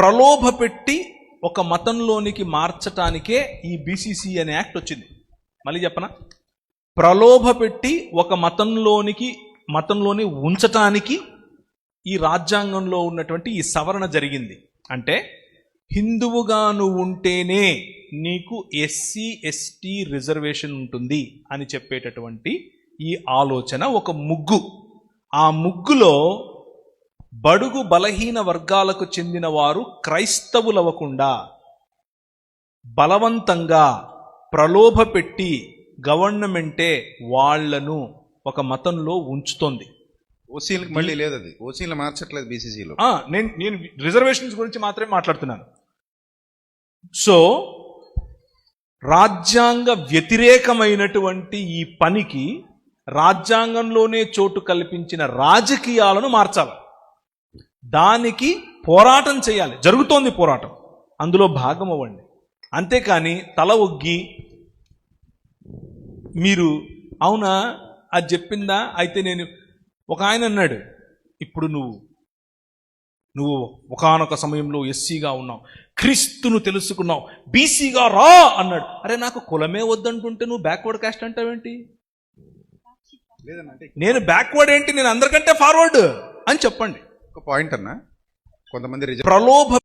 ప్రలోభ పెట్టి ఒక మతంలోనికి మార్చటానికే ఈ బీసీసీ అనే యాక్ట్ వచ్చింది. మళ్ళీ చెప్పనా, ప్రలోభ పెట్టి ఒక మతంలోని ఉంచటానికి ఈ రాజ్యాంగంలో ఉన్నటువంటి ఈ సవరణ జరిగింది. అంటే హిందువుగా నువ్వు ఉంటేనే నీకు ఎస్సీ ఎస్టీ రిజర్వేషన్ ఉంటుంది అని చెప్పేటటువంటి ఈ ఆలోచన ఒక ముగ్గు. ఆ ముగ్గులో బడుగు బలహీన వర్గాలకు చెందిన వారు క్రైస్తవులవ్వకుండా బలవంతంగా ప్రలోభ పెట్టి గవర్నమెంటే వాళ్లను ఒక మతంలో ఉంచుతోంది. ఓసీలకు మళ్ళీ లేదు, అది ఓసీలు మార్చట్లేదు బీసీసీలో. నేను రిజర్వేషన్స్ గురించి మాత్రమే మాట్లాడుతున్నాను. సో రాజ్యాంగ వ్యతిరేకమైనటువంటి ఈ పనికి రాజ్యాంగంలోనే చోటు కల్పించిన రాజకీయాలను మార్చాలి, దానికి పోరాటం చేయాలి. జరుగుతోంది పోరాటం, అందులో భాగం అవ్వండి. అంతేకాని తల ఒగ్గి మీరు అవునా అది చెప్పిందా అయితే నేను, ఒక ఆయన అన్నాడు, ఇప్పుడు నువ్వు ఒకానొక సమయంలో ఎస్సీగా ఉన్నావు, క్రీస్తును తెలుసుకున్నావు, బీసీగా రా అన్నాడు. అరే నాకు కులమే వద్దంటుంటే నువ్వు బ్యాక్వర్డ్ కాస్ట్ అంటావేంటి? నేను బ్యాక్వర్డ్ ఏంటి, నేను అందరికంటే ఫార్వర్డ్ అని చెప్పండి. ఒక పాయింట్ అన్నా, కొంతమంది ప్రలోభ